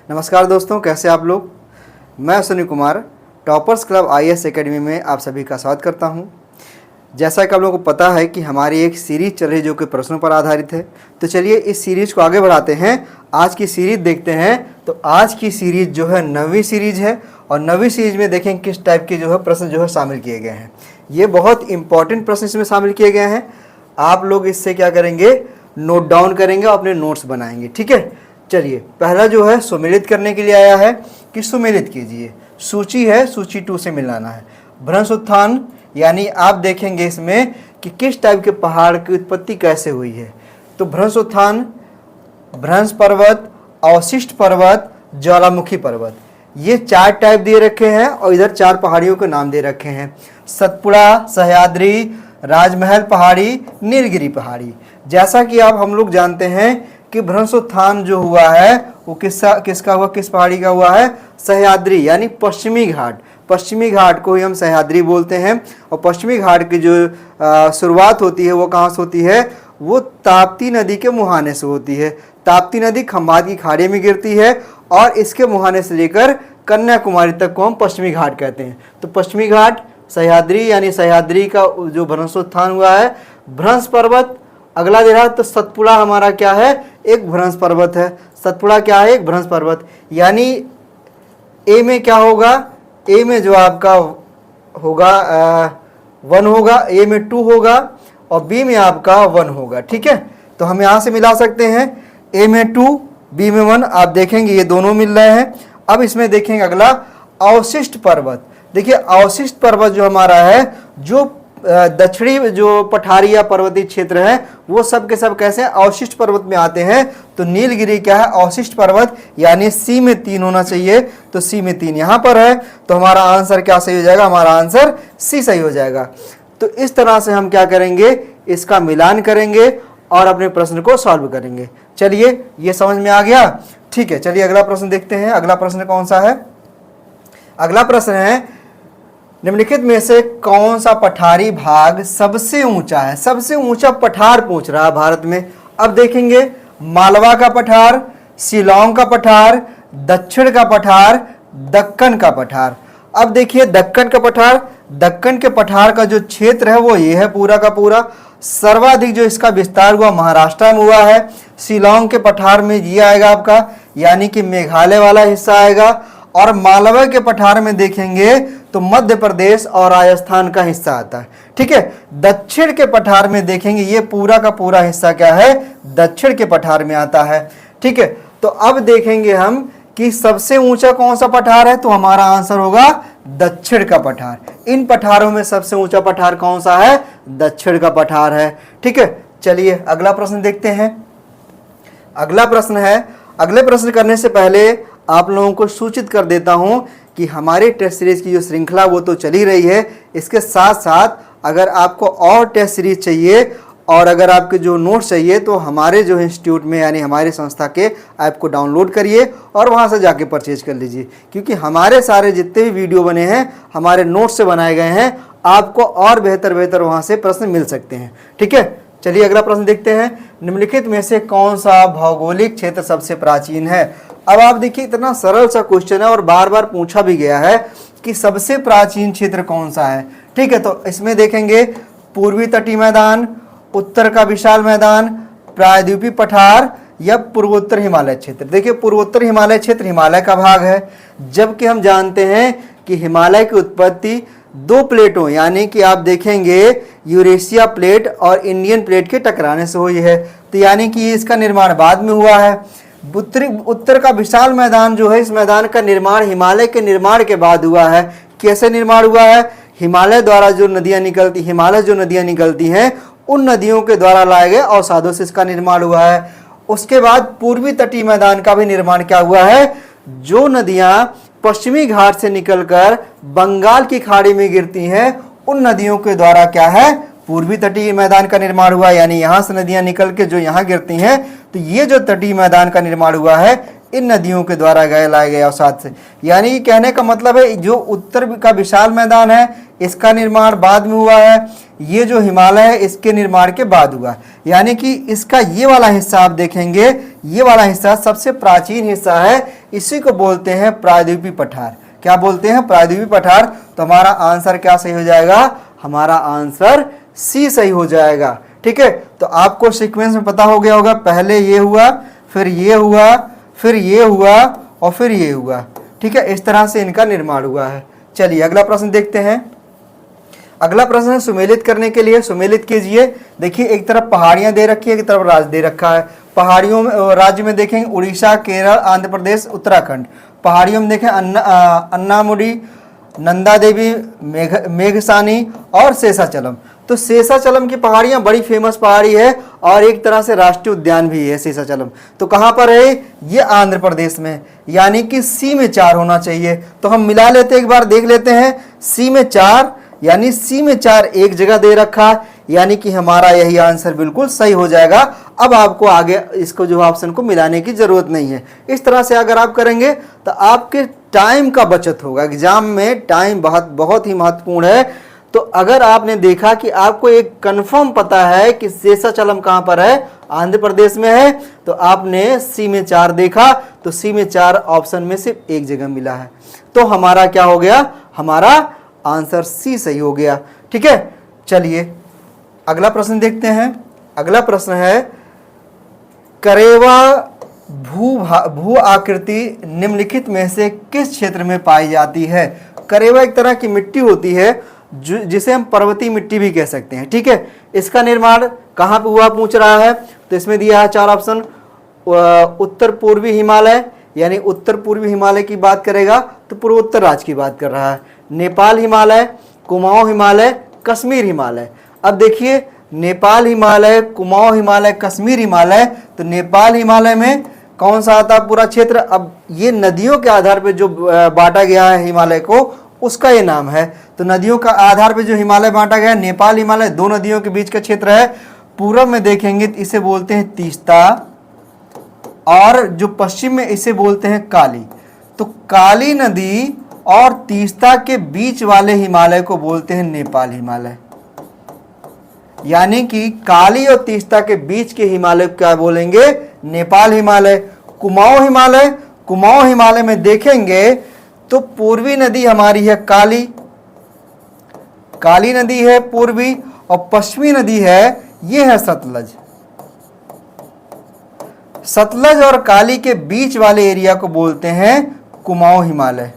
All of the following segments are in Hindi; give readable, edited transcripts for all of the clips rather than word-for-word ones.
नमस्कार दोस्तों, कैसे आप लोग। मैं Sunil Kumar toppers club IAS academy में आप सभी का स्वागत करता हूं। जैसा कि आप लोगों को पता है कि हमारी एक सीरीज चल रही है जो कि प्रश्नों पर आधारित है। तो चलिए इस सीरीज को आगे बढ़ाते हैं। आज की सीरीज देखते हैं। तो आज की सीरीज जो है 9वीं सीरीज है और 9वीं सीरीज में देखें किस टाइप के जो है प्रश्न जो है शामिल किए गए हैं। ये बहुत इंपॉर्टेंट प्रश्न इसमें शामिल किए गए हैं। आप लोग इससे क्या करेंगे, नोट डाउन करेंगे और अपने नोट्स बनाएंगे। ठीक है, चलिए पहला जो है सुमेलित करने के लिए आया है कि सुमेलित कीजिए। सूची है, सूची 2 से मिलाना है। भ्रंश उत्थान यानी आप देखेंगे इसमें कि किस टाइप के पहाड़ की उत्पत्ति कैसे हुई है। तो भ्रंश उत्थान, भ्रंश पर्वत, अवशिष्ट पर्वत, ज्वालामुखी पर्वत, ये 4 टाइप दिए रखे हैं और इधर 4 पहाड़ियों के नाम दे रखे हैं। सतपुड़ा, सह्याद्री, राजमहल पहाड़ी, नीलगिरी पहाड़ी। जैसा कि हम लोग जानते हैं कि भ्रंशोत्थान जो हुआ है वो किसका हुआ, किस पहाड़ी का हुआ है, सह्याद्री यानी पश्चिमी घाट। पश्चिमी घाट को ही हम सह्याद्री बोलते हैं। और पश्चिमी घाट की जो शुरुआत होती है वो कहाँ से होती है, वो ताप्ती नदी के मुहाने से होती है। ताप्ती नदी खंभात की खाड़ी में गिरती है और इसके मुहाने से लेकर कन्याकुमारी तक को हम पश्चिमी घाट कहते हैं। तो पश्चिमी घाट, सह्याद्री यानी सह्याद्री का जो भ्रंशोत्थान हुआ है। भ्रंश पर्वत अगला दे रहा है, तो सतपुड़ा हमारा क्या है, एक भ्रंश पर्वत है। सतपुड़ा क्या है, एक भ्रंश पर्वत। यानी ए में क्या होगा, ए में जो आपका होगा 1 होगा, ए में 2 होगा और बी में आपका 1 होगा। ठीक है, तो हम यहाँ से मिला सकते हैं ए में 2, बी में 1। आप देखेंगे ये दोनों मिल रहे हैं। अब इसमें देखेंगे अगला अवशिष्ट पर्वत। देखिए अवशिष्ट पर्वत जो हमारा है, जो दक्षिणी जो पठारी या पर्वतीय क्षेत्र है वो सब के सब कैसे अवशिष्ट पर्वत में आते हैं। तो नीलगिरी क्या है, अवशिष्ट पर्वत, यानी सी में 3 होना चाहिए। तो सी में 3 यहाँ पर है, तो हमारा आंसर क्या सही हो जाएगा, हमारा आंसर सी सही हो जाएगा। तो इस तरह से हम क्या करेंगे, इसका मिलान करेंगे और अपने प्रश्न को सॉल्व करेंगे। चलिए ये समझ में आ गया। ठीक है, चलिए अगला प्रश्न देखते हैं। अगला प्रश्न कौन सा है, अगला प्रश्न है निम्नलिखित में से कौन सा पठारी भाग सबसे ऊंचा है। सबसे ऊंचा पठार पूछ रहा है भारत में। अब देखेंगे मालवा का पठार, शिलांग का पठार, दक्षिण का पठार, दक्कन का पठार। अब देखिए दक्कन का पठार, दक्कन के पठार का जो क्षेत्र है वो ये है पूरा का पूरा। सर्वाधिक जो इसका विस्तार हुआ महाराष्ट्र में हुआ है। शिलांग के पठार में ये आएगा आपका, यानी कि मेघालय वाला हिस्सा आएगा। और मालवा के पठार में देखेंगे तो मध्य प्रदेश और राजस्थान का हिस्सा आता है। ठीक है, दक्षिण के पठार में देखेंगे ये पूरा का पूरा हिस्सा क्या है, दक्षिण के पठार में आता है। ठीक है, तो अब देखेंगे हम कि सबसे ऊंचा कौन सा पठार है, तो हमारा आंसर होगा दक्षिण का पठार। इन पठारों में सबसे ऊंचा पठार कौन सा है, दक्षिण का पठार है। ठीक है, चलिए अगला प्रश्न देखते हैं। अगला प्रश्न है, अगले प्रश्न करने से पहले आप लोगों को सूचित कर देता हूं कि हमारे टेस्ट सीरीज की जो श्रृंखला वो तो चली रही है। इसके साथ साथ अगर आपको और टेस्ट सीरीज चाहिए और अगर आपके जो नोट्स चाहिए तो हमारे जो इंस्टीट्यूट में यानी हमारे संस्था के ऐप को डाउनलोड करिए और वहां से जाके परचेज कर लीजिए, क्योंकि हमारे सारे जितने भी वीडियो बने हैं हमारे नोट्स से बनाए गए हैं। आपको और बेहतर वहां से प्रश्न मिल सकते हैं। ठीक है, चलिए अगला प्रश्न देखते हैं। निम्नलिखित में से कौन सा भौगोलिक क्षेत्र सबसे प्राचीन है। अब आप देखिए इतना सरल सा क्वेश्चन है और बार बार पूछा भी गया है कि सबसे प्राचीन क्षेत्र कौन सा है। ठीक है, तो इसमें देखेंगे पूर्वी तटीय मैदान, उत्तर का विशाल मैदान, प्रायद्वीपीय पठार या पूर्वोत्तर हिमालय क्षेत्र। देखिए पूर्वोत्तर हिमालय क्षेत्र हिमालय का भाग है, जबकि हम जानते हैं कि हिमालय की उत्पत्ति 2 प्लेटों यानी कि आप देखेंगे यूरेशिया प्लेट और इंडियन प्लेट के टकराने से हुई है। तो यानी कि इसका निर्माण बाद में हुआ है। उत्तर का विशाल मैदान जो है, इस मैदान का निर्माण हिमालय के निर्माण के बाद हुआ है। कैसे निर्माण हुआ है, हिमालय द्वारा जो नदियां निकलती, हिमालय जो नदियां निकलती हैं उन नदियों के द्वारा लाए गए अवसादों से इसका निर्माण हुआ है। उसके बाद पूर्वी तटीय मैदान का भी निर्माण क्या हुआ है, जो नदियां पश्चिमी घाट से निकलकर बंगाल की खाड़ी में गिरती हैं उन नदियों के द्वारा क्या है, पूर्वी तटीय मैदान का निर्माण हुआ। यानी यहां से नदियां निकल के जो यहां गिरती हैं, तो ये जो तटीय मैदान का निर्माण हुआ है इन नदियों के द्वारा लाए गए अवसाद से। यानी कि कहने का मतलब है जो उत्तर का विशाल मैदान है इसका निर्माण बाद में हुआ है, ये जो हिमालय है इसके निर्माण के बाद हुआ। यानी कि इसका ये वाला हिस्सा आप देखेंगे, ये वाला हिस्सा सबसे प्राचीन हिस्सा है, इसी को बोलते हैं प्रायद्वीपीय पठार। क्या बोलते हैं? प्रायद्वीपीय पठार। तो हमारा आंसर क्या सही हो जाएगा? हमारा आंसर सी सही हो जाएगा। ठीक है, तो आपको सीक्वेंस में पता हो गया होगा, पहले ये हुआ, फिर ये हुआ, फिर ये हुआ और फिर ये हुआ। ठीक है, इस तरह से इनका निर्माण हुआ है। चलिए अगला प्रश्न देखते हैं। अगला प्रश्न है सुमेलित करने के लिए। सुमेलित कीजिए। देखिए एक तरफ पहाड़ियां दे रखी है, एक तरफ राज्य दे रखा है। पहाड़ियों में राज्य में देखेंगे उड़ीसा, केरल, आंध्र प्रदेश, उत्तराखंड। पहाड़ियों में देखें अन्नामुडी, नंदा देवी, मेघसानी और शेषाचलम। तो शेषाचलम की पहाड़ियां बड़ी फेमस पहाड़ी है और एक तरह से राष्ट्रीय उद्यान भी है शेषाचलम। तो कहाँ पर है? ये आंध्र प्रदेश में, यानी कि सी में 4 होना चाहिए। तो हम मिला लेते हैं, एक बार देख लेते हैं। सी में 4 यानी सी में 4 एक जगह दे रखा, यानी कि हमारा यही आंसर बिल्कुल सही हो जाएगा। अब आपको आगे इसको जो ऑप्शन को मिलाने की जरूरत नहीं है। इस तरह से अगर आप करेंगे तो आपके टाइम का बचत होगा। एग्जाम में टाइम बहुत ही महत्वपूर्ण है। तो अगर आपने देखा कि आपको एक कंफर्म पता है कि शेषाचलम कहाँ पर है, आंध्र प्रदेश में है, तो आपने सी में 4 देखा, तो सी में 4 ऑप्शन में सिर्फ एक जगह मिला है। तो हमारा क्या हो गया? हमारा आंसर सी सही हो गया। ठीक है, चलिए अगला प्रश्न देखते हैं। अगला प्रश्न है करेवा भू आकृति निम्नलिखित में से किस क्षेत्र में पाई जाती है? करेवा एक तरह की मिट्टी होती है जिसे हम पर्वतीय मिट्टी भी कह सकते हैं। ठीक है, इसका निर्माण कहाँ पे हुआ पूछ रहा है, तो इसमें दिया है 4 ऑप्शन। उत्तर पूर्वी हिमालय, यानी उत्तर पूर्वी हिमालय की बात करेगा तो पूर्वोत्तर राज्य की बात कर रहा है। नेपाल हिमालय, कुमाऊं हिमालय, कश्मीर हिमालय। अब देखिए नेपाल हिमालय, कुमाऊं हिमालय, कश्मीर हिमालय, तो नेपाल हिमालय में कौन सा आता है पूरा क्षेत्र? अब ये नदियों के आधार पर जो बांटा गया है हिमालय को, उसका ये नाम है। तो नदियों का आधार पर जो हिमालय बांटा गया है, नेपाल हिमालय 2 नदियों के बीच का क्षेत्र है। पूर्व में देखेंगे तो इसे बोलते हैं तीस्ता और जो पश्चिम में इसे बोलते हैं काली। तो काली नदी और तीस्ता के बीच वाले हिमालय को बोलते हैं नेपाल हिमालय। यानी कि काली और तीस्ता के बीच के हिमालय को क्या बोलेंगे? नेपाल हिमालय। कुमाऊं हिमालय, कुमाऊं हिमालय में देखेंगे तो पूर्वी नदी हमारी है काली, काली नदी है पूर्वी, और पश्चिमी नदी है ये है सतलज। सतलज और काली के बीच वाले एरिया को बोलते हैं कुमाऊं हिमालय।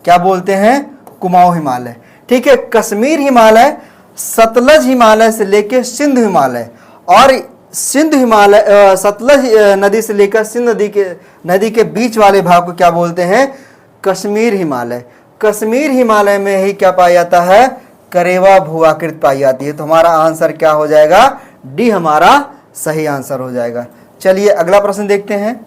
क्या बोलते हैं? कुमाऊं हिमालय। ठीक है, कश्मीर हिमालय सतलज हिमालय से लेकर सिंध हिमालय और सिंध हिमालय सतलज नदी से लेकर सिंध नदी के बीच वाले भाग को क्या बोलते हैं? कश्मीर हिमालय। कश्मीर हिमालय में ही क्या पाया जाता है? करेवा भूआकृति पाई जाती है। तो हमारा आंसर क्या हो जाएगा? डी हमारा सही आंसर हो जाएगा। चलिए अगला प्रश्न देखते हैं।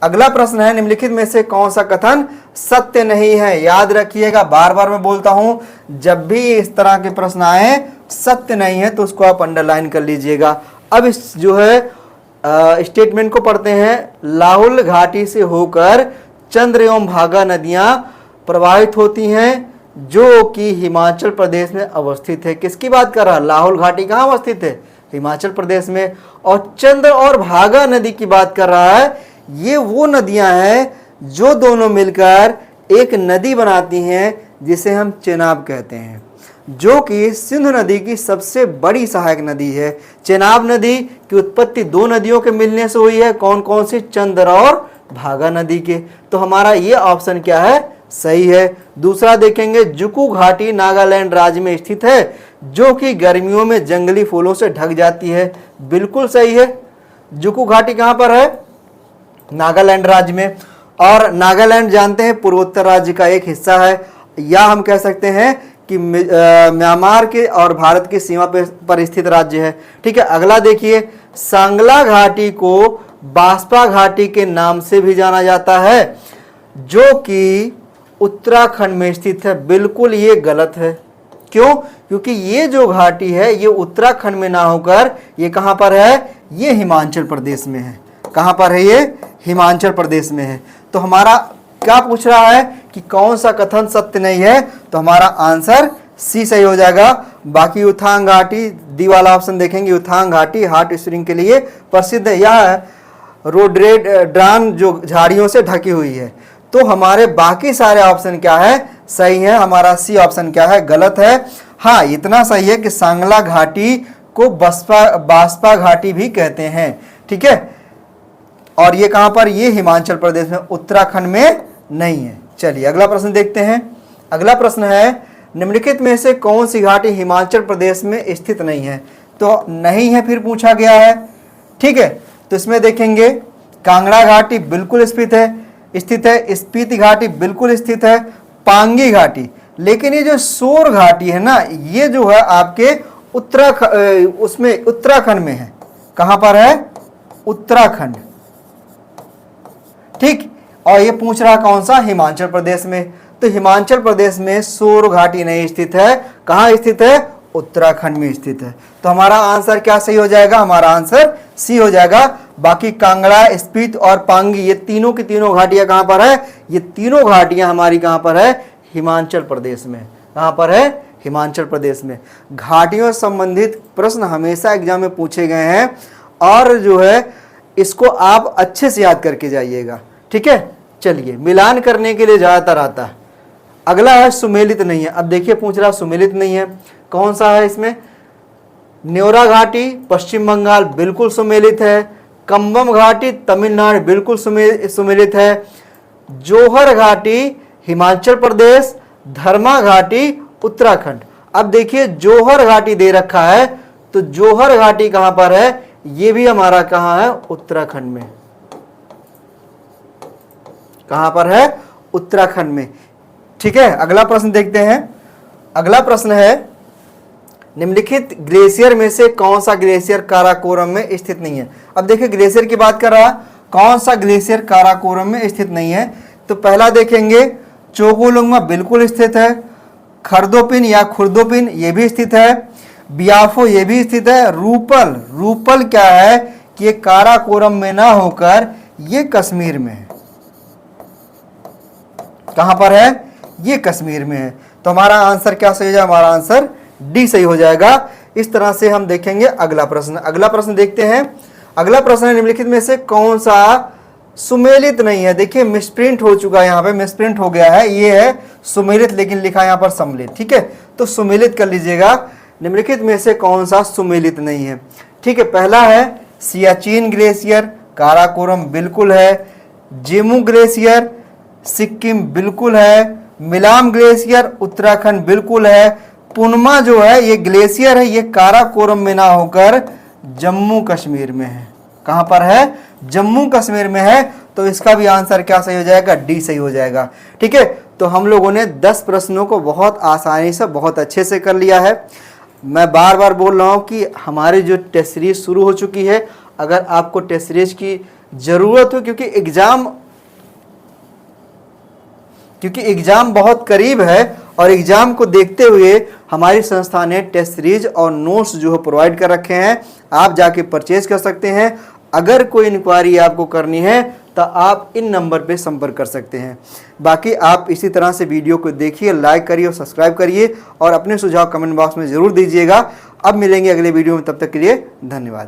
अगला प्रश्न है निम्नलिखित में से कौन सा कथन सत्य नहीं है? याद रखिएगा, बार बार मैं बोलता हूं, जब भी इस तरह के प्रश्न आए सत्य नहीं है तो उसको आप अंडरलाइन कर लीजिएगा। अब इस जो है स्टेटमेंट को पढ़ते हैं। लाहुल घाटी से होकर चंद्र एवं भागा नदियां प्रवाहित होती हैं जो कि हिमाचल प्रदेश में अवस्थित है। किसकी बात कर रहा है? लाहुल घाटी कहाँ अवस्थित है? हिमाचल प्रदेश में। और चंद्र और भागा नदी की बात कर रहा है, ये वो नदियां हैं जो दोनों मिलकर एक नदी बनाती हैं जिसे हम चेनाब कहते हैं, जो कि सिंधु नदी की सबसे बड़ी सहायक नदी है। चेनाब नदी की उत्पत्ति 2 नदियों के मिलने से हुई है। कौन कौन सी? चंद्र और भागा नदी के। तो हमारा ये ऑप्शन क्या है? सही है। दूसरा देखेंगे, जुकू घाटी नागालैंड राज्य में स्थित है जो कि गर्मियों में जंगली फूलों से ढक जाती है। बिल्कुल सही है। जुकू घाटी कहाँ पर है? नागालैंड राज्य में। और नागालैंड जानते हैं पूर्वोत्तर राज्य का एक हिस्सा है, या हम कह सकते हैं कि म्यांमार के और भारत की सीमा पर स्थित राज्य है। ठीक है, अगला देखिए, सांगला घाटी को बास्पा घाटी के नाम से भी जाना जाता है जो कि उत्तराखंड में स्थित है। बिल्कुल ये गलत है। क्यों? क्योंकि ये जो घाटी है ये उत्तराखंड में ना होकर ये कहां पर है? ये हिमाचल प्रदेश में है। कहां पर है ये? हिमाचल प्रदेश में है। तो हमारा क्या पूछ रहा है कि कौन सा कथन सत्य नहीं है, तो हमारा आंसर सी सही हो जाएगा। बाकी युथांग घाटी, डी वाला ऑप्शन देखेंगे, युथांग घाटी हार्ट स्प्रिंग के लिए प्रसिद्ध है। यह रोडोडेंड्रॉन जो झाड़ियों से ढकी हुई है। तो हमारे बाकी सारे ऑप्शन क्या है, सही है। हमारा सी ऑप्शन क्या है, गलत है। हाँ, इतना सही है कि सांगला घाटी को बास्पा घाटी भी कहते हैं, ठीक है। और ये कहां पर, ये हिमाचल प्रदेश में, उत्तराखंड में नहीं है। चलिए अगला प्रश्न देखते हैं। अगला प्रश्न है, निम्नलिखित में से कौन सी घाटी हिमाचल प्रदेश में स्थित नहीं है। तो नहीं है फिर पूछा गया है, ठीक है। तो इसमें देखेंगे कांगड़ा घाटी बिल्कुल स्थित है, स्पीति घाटी बिल्कुल स्थित है, पांगी घाटी। लेकिन ये जो सोर घाटी है ना, ये जो है आपके उत्तराखंड में है। कहां पर है, उत्तराखंड, ठीक। और ये पूछ रहा कौन सा, हिमाचल प्रदेश में। तो हिमाचल प्रदेश में सोर घाटी नहीं स्थित है। कहां स्थित है, उत्तराखंड में स्थित है। तो हमारा आंसर क्या सही हो जाएगा, हमारा आंसर सी हो जाएगा। बाकी कांगड़ा, स्पीत और पांगी, ये तीनों की तीनों घाटियां कहां पर है, ये तीनों घाटियां हमारी कहां पर है, हिमाचल प्रदेश में। कहां पर है, हिमाचल प्रदेश में। घाटियों से संबंधित प्रश्न हमेशा एग्जाम में पूछे गए हैं, और जो है इसको आप अच्छे से याद करके जाइएगा, ठीक है। चलिए, मिलान करने के लिए ज्यादातर आता है। अगला है सुमेलित नहीं है। अब देखिए पूछ रहा सुमेलित नहीं है, कौन सा है इसमें, न्योरा घाटी पश्चिम बंगाल बिल्कुल सुमेलित है, कंबम घाटी तमिलनाडु बिल्कुल सुमेलित है, जोहर घाटी हिमाचल प्रदेश, धर्मा घाटी उत्तराखंड। अब देखिए जोहर घाटी दे रखा है, तो जोहर घाटी कहां पर है, ये भी हमारा कहां है, उत्तराखंड में। कहां पर है, उत्तराखंड में, ठीक है। अगला प्रश्न देखते हैं। अगला प्रश्न है, निम्नलिखित ग्लेशियर में से कौन सा ग्लेशियर काराकोरम में स्थित नहीं है। अब देखिए ग्लेशियर की बात कर रहा, कौन सा ग्लेशियर काराकोरम में स्थित नहीं है। तो पहला देखेंगे चोगोलुंगमा बिल्कुल स्थित है, खरदोपिन या खुर्दोपिन ये भी स्थित है, बियाफो ये भी स्थित है, रूपल क्या है कि ये काराकोरम में ना होकर ये कश्मीर में है। कहां पर है, ये कश्मीर में है। तो हमारा आंसर क्या सही हो जाएगा, हमारा आंसर डी सही हो जाएगा। इस तरह से हम देखेंगे अगला प्रश्न। अगला प्रश्न देखते हैं। अगला प्रश्न है, निम्नलिखित में से कौन सा सुमेलित नहीं है। देखिए मिसप्रिंट हो चुका है, यहाँ पे मिसप्रिंट हो गया है, ये है सुमेलित लेकिन लिखा है यहाँ पर सम्मिलित, ठीक है। तो सुमेलित कर लीजिएगा, निम्नलिखित में से कौन सा सुमेलित नहीं है, ठीक है। पहला है सियाचिन ग्लेशियर, काराकोरम बिल्कुल है, जेमू ग्लेशियर सिक्किम बिल्कुल है, मिलाम ग्लेशियर उत्तराखंड बिल्कुल है, पुनमा जो है ये ग्लेशियर है, ये काराकोरम में ना होकर जम्मू कश्मीर में है। कहां पर है, जम्मू कश्मीर में है। तो इसका भी आंसर क्या सही हो जाएगा, डी सही हो जाएगा, ठीक है। तो हम लोगों ने 10 प्रश्नों को बहुत आसानी से, बहुत अच्छे से कर लिया है। मैं बार बार बोल रहा हूं कि हमारी जो टेस्ट सीरीज शुरू हो चुकी है, अगर आपको टेस्ट सीरीज की जरूरत हो, क्योंकि एग्जाम बहुत करीब है, और एग्जाम को देखते हुए हमारी संस्था ने टेस्ट सीरीज और नोट्स जो है प्रोवाइड कर रखे हैं, आप जाके परचेज कर सकते हैं। अगर कोई इंक्वायरी आपको करनी है तो आप इन नंबर पे संपर्क कर सकते हैं। बाकी आप इसी तरह से वीडियो को देखिए, लाइक करिए और सब्सक्राइब करिए, और अपने सुझाव कमेंट बॉक्स में ज़रूर दीजिएगा। अब मिलेंगे अगले वीडियो में, तब तक के लिए धन्यवाद।